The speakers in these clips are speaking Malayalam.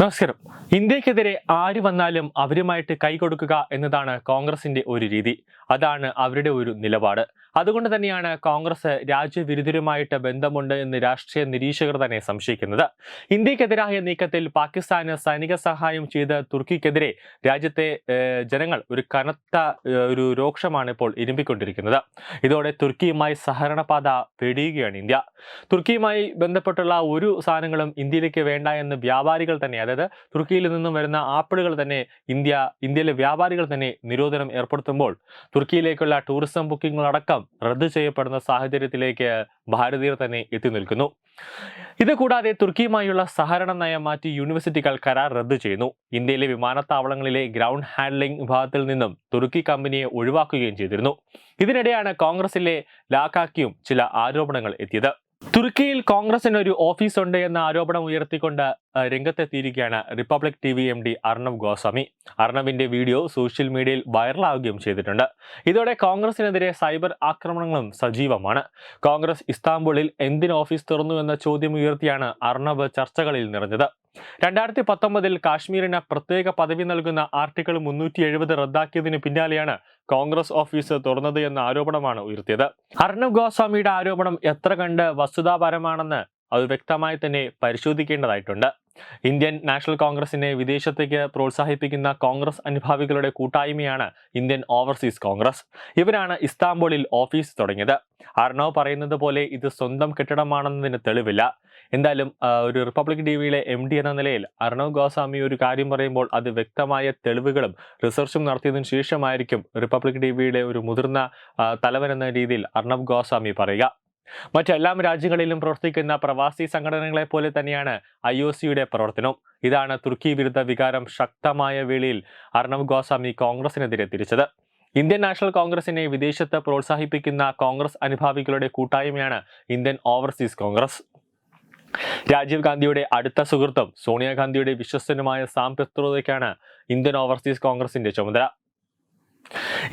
നമസ്കാരം. ഇന്ത്യക്കെതിരെ ആര് വന്നാലും അവരുമായിട്ട് കൈകൊടുക്കുക എന്നതാണ് കോൺഗ്രസിന്റെ ഒരു രീതി. അതാണ് അവരുടെ ഒരു നിലപാട്. അതുകൊണ്ട് തന്നെയാണ് കോൺഗ്രസ് രാജ്യവിരുദ്ധരുമായിട്ട് ബന്ധമുണ്ട് എന്ന് രാഷ്ട്രീയ നിരീക്ഷകർ തന്നെ സംശയിക്കുന്നത്. ഇന്ത്യക്കെതിരായ നീക്കത്തിൽ പാകിസ്ഥാന് സൈനിക സഹായം ചെയ്ത് തുർക്കിക്കെതിരെ രാജ്യത്തെ ജനങ്ങൾ ഒരു കനത്ത ഒരു രോക്ഷമാണ് ഇപ്പോൾ ഇരുമ്പിക്കൊണ്ടിരിക്കുന്നത്. ഇതോടെ തുർക്കിയുമായി സഹകരണപാത വെടിയുകയാണ് ഇന്ത്യ. തുർക്കിയുമായി ബന്ധപ്പെട്ടുള്ള ഒരു സാധനങ്ങളും ഇന്ത്യയിലേക്ക് വേണ്ട എന്ന് വ്യാപാരികൾ തന്നെ, അതായത് തുർക്കിയിൽ നിന്നും വരുന്ന ആപ്പിളുകൾ തന്നെ ഇന്ത്യയിലെ വ്യാപാരികൾ തന്നെ നിരോധനം ഏർപ്പെടുത്തുമ്പോൾ തുർക്കിയിലേക്കുള്ള ടൂറിസം ബുക്കിംഗുകളടക്കം റദ്ദ് ചെയ്യപ്പെടുന്ന സാഹചര്യത്തിലേക്ക് ഭാരതീയർ തന്നെ എത്തി നിൽക്കുന്നു. ഇത് കൂടാതെ തുർക്കിയുമായുള്ള സഹകരണ നയം മാറ്റി യൂണിവേഴ്സിറ്റികൾ കരാർ റദ്ദ് ചെയ്യുന്നു. ഇന്ത്യയിലെ വിമാനത്താവളങ്ങളിലെ ഗ്രൗണ്ട് ഹാൻഡ്ലിംഗ് വിഭാഗത്തിൽ നിന്നും തുർക്കി കമ്പനിയെ ഒഴിവാക്കുകയും ചെയ്തിരുന്നു. ഇതിനിടെയാണ് കോൺഗ്രസിലെ ലാഖാക്കിയും ചില ആരോപണങ്ങൾ എത്തിയത്. തുർക്കിയിൽ കോൺഗ്രസിന് ഒരു ഓഫീസ് ഉണ്ട് എന്ന ആരോപണം ഉയർത്തിക്കൊണ്ട് രംഗത്തെത്തിയിരിക്കുകയാണ് republic TV MD Arnab Goswami. അർണബിന്റെ വീഡിയോ സോഷ്യൽ മീഡിയയിൽ വൈറലാവുകയും ചെയ്തിട്ടുണ്ട്. ഇതോടെ കോൺഗ്രസിനെതിരെ സൈബർ ആക്രമണങ്ങളും സജീവമാണ്. കോൺഗ്രസ് ഇസ്താംബുളിൽ എന്തിന് ഓഫീസ് തുറന്നു എന്ന ചോദ്യം ഉയർത്തിയാണ് അർണബ് ചർച്ചകളിൽ നിറഞ്ഞത്. 2019 കാശ്മീരിന് പ്രത്യേക പദവി നൽകുന്ന ആർട്ടിക്കിൾ 370 റദ്ദാക്കിയതിന് പിന്നാലെയാണ് കോൺഗ്രസ് ഓഫീസ് തുറന്നത് എന്ന ആരോപണമാണ് ഉയർത്തിയത്. അർണബ് ഗോസ്വാമിയുടെ ആരോപണം എത്ര കണ്ട് വസ്തുതാപരമാണെന്ന് അത് വ്യക്തമായി തന്നെ പരിശോധിക്കേണ്ടതായിട്ടുണ്ട്. ഇന്ത്യൻ നാഷണൽ കോൺഗ്രസിനെ വിദേശത്തേക്ക് പ്രോത്സാഹിപ്പിക്കുന്ന കോൺഗ്രസ് അനുഭാവികളുടെ കൂട്ടായ്മയാണ് ഇന്ത്യൻ ഓവർസീസ് കോൺഗ്രസ്. ഇവരാണ് ഇസ്താംബുളിൽ ഓഫീസ് തുടങ്ങിയത്. അർണവ് പറയുന്നത് പോലെ ഇത് സ്വന്തം കെട്ടിടമാണെന്നതിന് തെളിവില്ല. എന്തായാലും ഒരു റിപ്പബ്ലിക് TVയിലെ MD എന്ന നിലയിൽ അർണവ് ഗോസ്വാമി ഒരു കാര്യം പറയുമ്പോൾ അത് വ്യക്തമായ തെളിവുകളും റിസർച്ചും നടത്തിയതിനു ശേഷമായിരിക്കും റിപ്പബ്ലിക് TVയുടെ ഒരു മുതിർന്ന തലവൻ എന്ന രീതിയിൽ അർണവ് ഗോസ്വാമി പറയുക. മറ്റെല്ലാ രാജ്യങ്ങളിലും പ്രവർത്തിക്കുന്ന പ്രവാസി സംഘടനകളെ പോലെ തന്നെയാണ് IOCയുടെ പ്രവർത്തനവും. ഇതാണ് തുർക്കി വിരുദ്ധ വികാരം ശക്തമായ വേളയിൽ അർണബ് ഗോസ്വാമി കോൺഗ്രസിനെതിരെ തിരിച്ചത്. ഇന്ത്യൻ നാഷണൽ കോൺഗ്രസിനെ വിദേശത്ത് പ്രോത്സാഹിപ്പിക്കുന്ന കോൺഗ്രസ് അനുഭാവികളുടെ കൂട്ടായ്മയാണ് ഇന്ത്യൻ ഓവർസീസ് കോൺഗ്രസ്. രാജീവ് ഗാന്ധിയുടെ അടുത്ത സുഹൃത്തും സോണിയാഗാന്ധിയുടെ വിശ്വസ്തനുമായ സാം പിത്രോദയ്ക്കാണ് ഇന്ത്യൻ ഓവർസീസ് കോൺഗ്രസിന്റെ ചുമതല.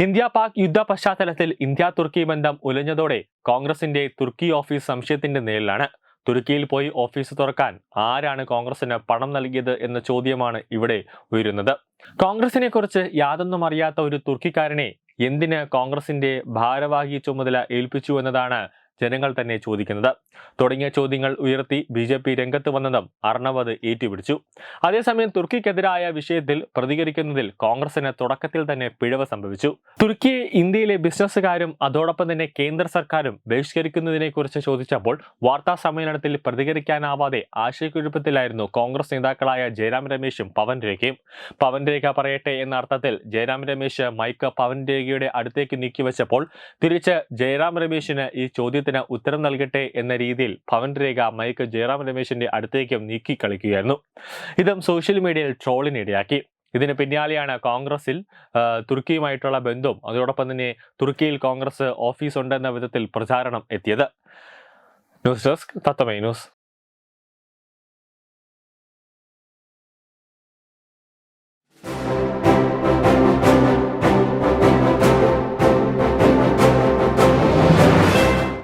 ഇന്ത്യ-പാക് യുദ്ധ പശ്ചാത്തലത്തിൽ ഇന്ത്യ-തുർക്കി ബന്ധം ഉലഞ്ഞതോടെ കോൺഗ്രസിന്റെ തുർക്കി ഓഫീസ് സംശയത്തിന്റെ നിഴലിലാണ്. തുർക്കിയിൽ പോയി ഓഫീസ് തുറക്കാൻ ആരാണ് കോൺഗ്രസിന് പണം നൽകിയത് എന്ന ചോദ്യമാണ് ഇവിടെ ഉയരുന്നത്. കോൺഗ്രസിനെ കുറിച്ച് യാതൊന്നും അറിയാത്ത ഒരു തുർക്കിക്കാരനെ എന്തിന് കോൺഗ്രസിന്റെ ഭാരവാഹി ചുമതല ഏൽപ്പിച്ചു എന്നതാണ് ജനങ്ങൾ തന്നെ ചോദിക്കുന്നത്. തുടങ്ങിയ ചോദ്യങ്ങൾ ഉയർത്തി BJP രംഗത്ത് വന്നതും അർണബ് അത് ഏറ്റുപിടിച്ചു. അതേസമയം തുർക്കിക്കെതിരായ വിഷയത്തിൽ പ്രതികരിക്കുന്നതിൽ കോൺഗ്രസിന് തുടക്കത്തിൽ തന്നെ പിഴവ് സംഭവിച്ചു. തുർക്കിയെ ഇന്ത്യയിലെ ബിസിനസ്സുകാരും അതോടൊപ്പം തന്നെ കേന്ദ്ര സർക്കാരും ബഹിഷ്കരിക്കുന്നതിനെ കുറിച്ച് ചോദിച്ചപ്പോൾ വാർത്താ സമ്മേളനത്തിൽ പ്രതികരിക്കാനാവാതെ ആശയക്കുഴപ്പത്തിലായിരുന്നു കോൺഗ്രസ് നേതാക്കളായ ജയറാം രമേശും പവൻ രേഖയും. പവൻ രേഖ പറയട്ടെ എന്ന അർത്ഥത്തിൽ ജയറാം രമേശ് മൈക്ക് പവൻ രേഖയുടെ അടുത്തേക്ക് നീക്കിവെച്ചപ്പോൾ തിരിച്ച് ജയറാം രമേശിന് ഈ ചോദ്യത്തിന് ഉത്തരം നൽകട്ടെ എന്ന രീതിയിൽ പവൻ രേഖ മൈക്ക് ജയറാം രമേശിന്റെ അടുത്തേക്കും നീക്കി കളിക്കുകയായിരുന്നു. ഇതും സോഷ്യൽ മീഡിയയിൽ ട്രോളിനിടയാക്കി. ഇതിന് പിന്നാലെയാണ് കോൺഗ്രസിൽ തുർക്കിയുമായിട്ടുള്ള ബന്ധവും അതോടൊപ്പം തന്നെ തുർക്കിയിൽ കോൺഗ്രസ് ഓഫീസ് ഉണ്ടെന്ന വിധത്തിൽ പ്രചാരണം എത്തിയത്. ന്യൂസ് ഡെസ്ക് തത്വമൈ ന്യൂസ്.